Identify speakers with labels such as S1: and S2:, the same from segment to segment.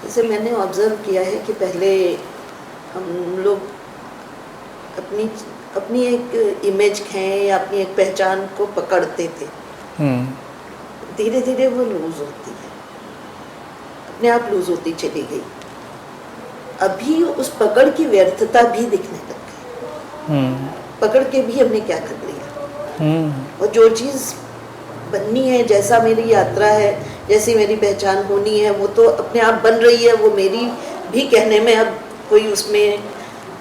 S1: जैसे मैंने ऑब्ज़र्व किया है कि पहले हम लोग अपनी अपनी एक इमेज कहें या अपनी एक पहचान को पकड़ते थे। धीरे धीरे वो लूज़ होती है, अपने आप लूज़ होती चली गई। अभी उस पकड़ की व्यर्थता भी दिखने लग गई। पकड़ के भी हमने क्या कर लिया, और जो चीज़ बननी है, जैसा मेरी यात्रा है, जैसी मेरी पहचान होनी है, वो तो अपने आप बन रही है। वो मेरी भी कहने में अब कोई उसमें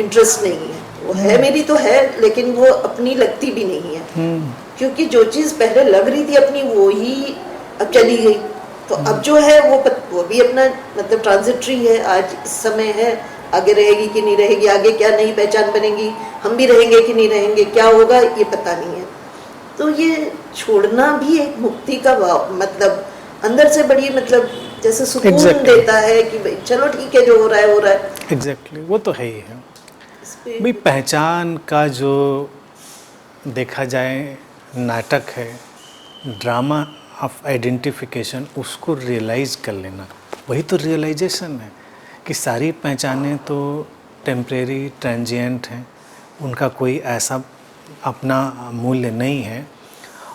S1: इंटरेस्ट नहीं है। वो है मेरी तो है, लेकिन वो अपनी लगती भी नहीं है, क्योंकि जो चीज़ पहले लग रही थी अपनी, वो ही अब चली गई। तो अब जो है वो भी अपना मतलब ट्रांजिटरी है। आज इस समय है, आगे रहेगी कि नहीं रहेगी, आगे क्या नई पहचान बनेगी, हम भी रहेंगे कि नहीं रहेंगे, क्या होगा ये पता नहीं है। तो ये छोड़ना भी एक मुक्ति का मतलब अंदर से बड़ी मतलब जैसे सुकून देता है कि भाई चलो ठीक है, जो हो रहा है हो रहा है।
S2: एग्जैक्टली वो तो है ही है भाई। पहचान का जो देखा जाए नाटक है, ड्रामा ऑफ आइडेंटिफिकेशन, उसको रियलाइज़ कर लेना, वही तो रियलाइजेशन है कि सारी पहचानें तो टेम्परेरी ट्रांजिएंट हैं, उनका कोई ऐसा अपना मूल्य नहीं है,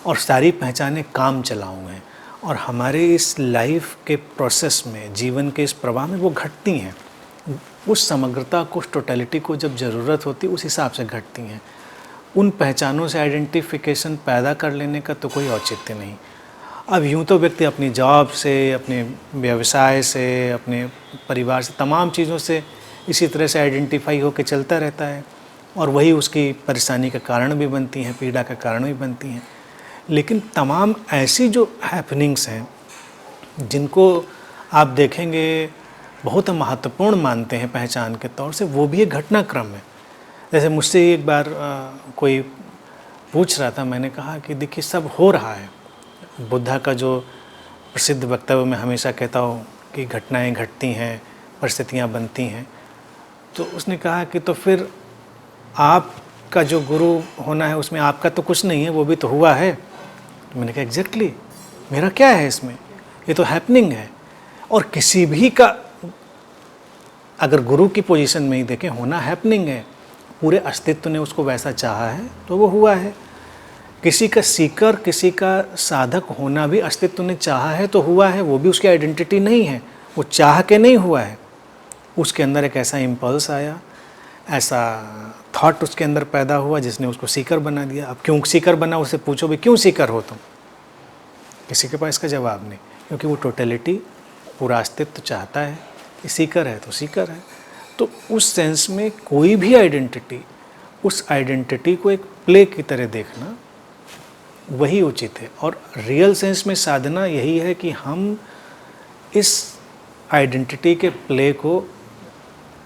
S2: और सारी पहचानें काम चलाऊ हैं, और हमारे इस लाइफ के प्रोसेस में, जीवन के इस प्रवाह में वो घटती हैं। उस समग्रता को, उस टोटलिटी को जब ज़रूरत होती है उस हिसाब से घटती हैं। उन पहचानों से आइडेंटिफिकेशन पैदा कर लेने का तो कोई औचित्य नहीं। अब यूँ तो व्यक्ति अपनी जॉब से, अपने व्यवसाय से, अपने परिवार से, तमाम चीज़ों से इसी तरह से आइडेंटिफाई होकर चलता रहता है, और वही उसकी परेशानी का कारण भी बनती हैं, पीड़ा का कारण भी बनती हैं। लेकिन तमाम ऐसी जो हैपनिंग्स हैं जिनको आप देखेंगे बहुत महत्वपूर्ण मानते हैं पहचान के तौर से, वो भी एक घटनाक्रम है। जैसे मुझसे एक बार कोई पूछ रहा था, मैंने कहा कि देखिए सब हो रहा है। बुद्धा का जो प्रसिद्ध वक्तव्य मैं हमेशा कहता हूँ कि घटनाएं घटती हैं, परिस्थितियाँ बनती हैं, तो उसने कहा कि तो फिर आपका जो गुरु होना है उसमें आपका तो कुछ नहीं है, वो भी तो हुआ है। तो मैंने कहा एग्जैक्टली, मेरा क्या है इसमें, ये तो हैपनिंग है। और किसी भी का अगर गुरु की पोजीशन में ही देखें, होना हैपनिंग है, पूरे अस्तित्व ने उसको वैसा चाहा है तो वो हुआ है। किसी का सीकर, किसी का साधक होना भी अस्तित्व ने चाहा है तो हुआ है, वो भी उसकी आइडेंटिटी नहीं है, वो चाह के नहीं हुआ है। उसके अंदर एक ऐसा इम्पल्स आया, ऐसा थॉट उसके अंदर पैदा हुआ जिसने उसको सीकर बना दिया। अब क्यों सीकर बना, उससे पूछो भी क्यों सीकर हो तुम, किसी के पास इसका जवाब नहीं, क्योंकि वो टोटलिटी, पूरा अस्तित्व चाहता है कि सीकर है तो सीकर है। तो उस सेंस में कोई भी आइडेंटिटी, उस आइडेंटिटी को एक प्ले की तरह देखना वही उचित है। और रियल सेंस में साधना यही है कि हम इस आइडेंटिटी के प्ले को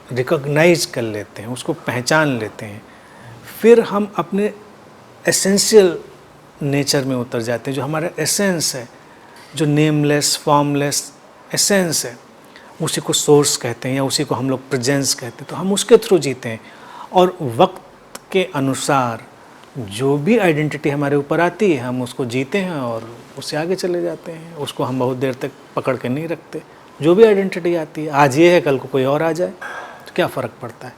S2: रिकॉग्नाइज कर लेते हैं, उसको पहचान लेते हैं, फिर हम अपने एसेंशियल नेचर में उतर जाते हैं। जो हमारा एसेंस है, जो नेमलेस फॉर्मलेस एसेंस है, उसी को सोर्स कहते हैं या उसी को हम लोग प्रेजेंस कहते हैं, तो हम उसके थ्रू जीते हैं। और वक्त के अनुसार जो भी आइडेंटिटी हमारे ऊपर आती है हम उसको जीते हैं और उससे आगे चले जाते हैं। उसको हम बहुत देर तक पकड़ के नहीं रखते। जो भी आइडेंटिटी आती है, आज ये है कल को कोई और आ जाए तो क्या फ़र्क पड़ता है।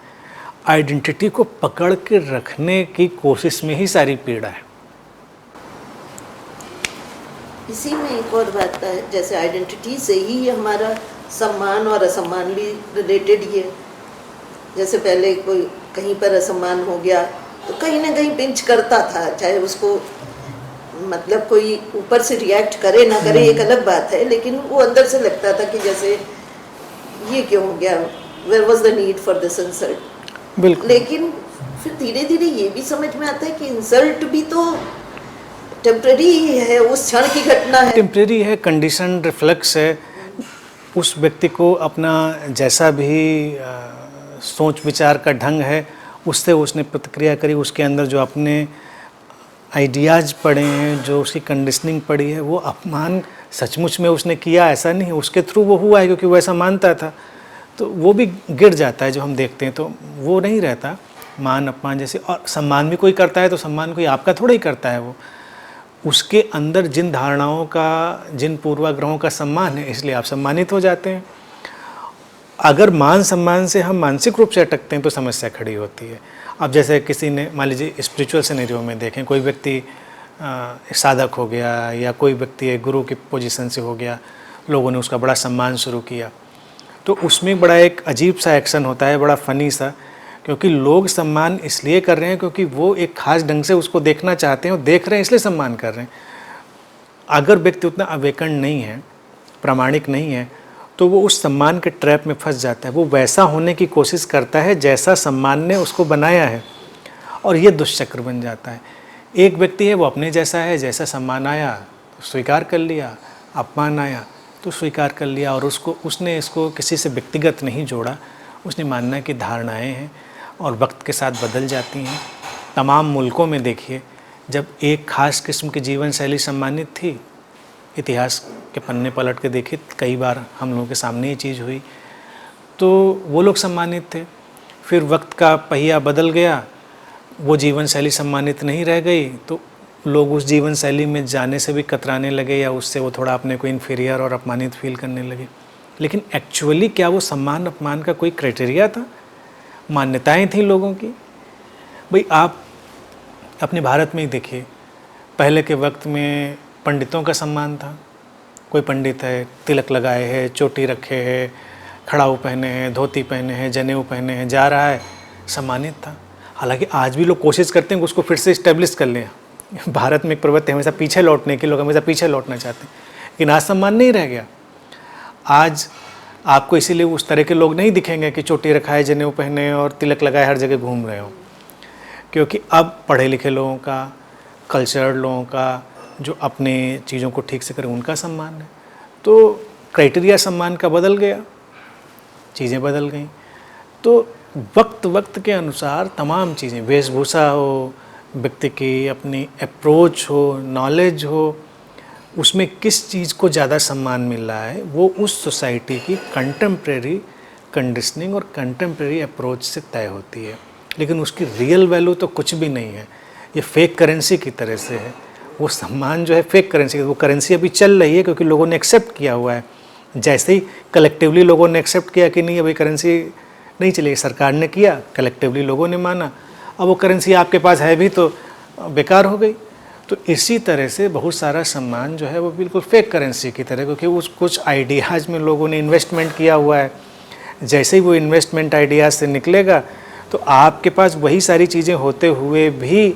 S2: आइडेंटिटी को पकड़ के रखने की कोशिश में ही सारी पीड़ा है।
S1: इसी में एक और बात है, जैसे आइडेंटिटी से ही हमारा सम्मान और असम्मान भी रिलेटेड ही है। जैसे पहले कोई कहीं पर असम्मान हो गया तो कहीं ना कहीं पिंच करता था, चाहे उसको मतलब कोई ऊपर से रिएक्ट करे ना करे एक अलग बात है, लेकिन वो अंदर से लगता था कि जैसे ये क्यों हो गया, where was the need for this insult.
S2: बिल्कुल।
S1: लेकिन फिर धीरे धीरे ये भी समझ में आता है कि इंसल्ट भी तो टेम्परेरी है, उस क्षण की घटना है,
S2: टेम्परेरी है, कंडीशन रिफ्लेक्स है। उस व्यक्ति को अपना जैसा भी सोच विचार का ढंग है उससे उसने प्रतिक्रिया करी, उसके अंदर जो अपने आइडियाज़ पड़े हैं, जो उसकी कंडीशनिंग पड़ी है, वो अपमान सचमुच में उसने किया ऐसा नहीं है, उसके थ्रू वो हुआ है क्योंकि वो ऐसा मानता था। तो वो भी गिर जाता है जो हम देखते हैं, तो वो नहीं रहता मान अपमान जैसे। और सम्मान भी कोई करता है तो सम्मान कोई आपका थोड़ा ही करता है, वो उसके अंदर जिन धारणाओं का, जिन पूर्वाग्रहों का सम्मान है, इसलिए आप सम्मानित हो जाते हैं। अगर मान सम्मान से हम मानसिक रूप से अटकते हैं तो समस्या खड़ी होती है। अब जैसे किसी ने मान लीजिए स्पिरिचुअल सिनेरियो में देखें, कोई व्यक्ति साधक हो गया या कोई व्यक्ति एक गुरु की पोजीशन से हो गया, लोगों ने उसका बड़ा सम्मान शुरू किया, तो उसमें बड़ा एक अजीब सा एक्शन होता है, बड़ा फ़नी सा, क्योंकि लोग सम्मान इसलिए कर रहे हैं क्योंकि वो एक ख़ास ढंग से उसको देखना चाहते हैं और देख रहे हैं इसलिए सम्मान कर रहे हैं। अगर व्यक्ति उतना अवेकन नहीं है, प्रामाणिक नहीं है, तो वो उस सम्मान के ट्रैप में फंस जाता है। वो वैसा होने की कोशिश करता है जैसा सम्मान ने उसको बनाया है, और ये दुष्चक्र बन जाता है। एक व्यक्ति है वो अपने जैसा है, जैसा सम्मान आया तो स्वीकार कर लिया, अपमान आया तो स्वीकार कर लिया, और उसने इसको किसी से व्यक्तिगत नहीं जोड़ा। उसने मानना की धारणाएं हैं और वक्त के साथ बदल जाती हैं। तमाम मुल्कों में देखिए, जब एक ख़ास किस्म की जीवन शैली सम्मानित थी, इतिहास के पन्ने पलट के देखिए, कई बार हम लोगों के सामने ये चीज़ हुई, तो वो लोग सम्मानित थे। फिर वक्त का पहिया बदल गया, वो जीवन शैली सम्मानित नहीं रह गई, तो लोग उस जीवन शैली में जाने से भी कतराने लगे, या उससे वो थोड़ा अपने को इन्फीरियर और अपमानित फील करने लगे। लेकिन एक्चुअली क्या वो सम्मान अपमान का कोई क्राइटेरिया था? मान्यताएं थी लोगों की। भाई आप अपने भारत में ही देखिए, पहले के वक्त में पंडितों का सम्मान था। कोई पंडित है, तिलक लगाए है, चोटी रखे है, खड़ाऊ पहने हैं, धोती पहने हैं, जनेऊ पहने हैं, जा रहा है, सम्मानित था। हालांकि आज भी लोग कोशिश करते हैं कि उसको फिर से इस्टेब्लिश कर लें। भारत में एक प्रवृत्ति है हमेशा पीछे लौटने की, लोग हमेशा पीछे लौटना चाहते हैं, लेकिन आज सम्मान नहीं रह गया। आज आपको इसीलिए उस तरह के लोग नहीं दिखेंगे कि चोटी रखाए, जनेऊ पहने और तिलक लगाए हर जगह घूम रहे हो, क्योंकि अब पढ़े लिखे लोगों का, कल्चर्ड लोगों का, जो अपने चीज़ों को ठीक से करें, उनका सम्मान है। तो क्राइटेरिया सम्मान का बदल गया, चीज़ें बदल गई। तो वक्त के अनुसार तमाम चीज़ें, वेशभूषा हो, व्यक्ति की अपनी अप्रोच हो, नॉलेज हो, उसमें किस चीज़ को ज़्यादा सम्मान मिल रहा है, वो उस सोसाइटी की कंटेम्प्रेरी कंडीशनिंग और कंटेम्प्रेरी अप्रोच से तय होती है। लेकिन उसकी रियल वैल्यू तो कुछ भी नहीं है, ये फेक करेंसी की तरह से है। वो सम्मान जो है फेक करेंसी, वो करेंसी अभी चल रही है क्योंकि लोगों ने एक्सेप्ट किया हुआ है। जैसे ही कलेक्टिवली लोगों ने एक्सेप्ट किया कि नहीं अभी करेंसी नहीं चलेगी, सरकार ने किया, कलेक्टिवली लोगों ने माना, अब वो करेंसी आपके पास है भी तो बेकार हो गई। तो इसी तरह से बहुत सारा सम्मान जो है वो बिल्कुल फेक करेंसी की तरह, क्योंकि उस कुछ आइडियाज़ में लोगों ने इन्वेस्टमेंट किया हुआ है। जैसे ही वो इन्वेस्टमेंट आइडियाज़ से निकलेगा तो आपके पास वही सारी चीज़ें होते हुए भी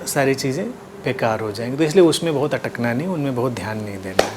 S2: सारी चीज़ें बेकार हो जाएंगी। तो इसलिए उसमें बहुत अटकना नहीं, उनमें बहुत ध्यान नहीं देना है।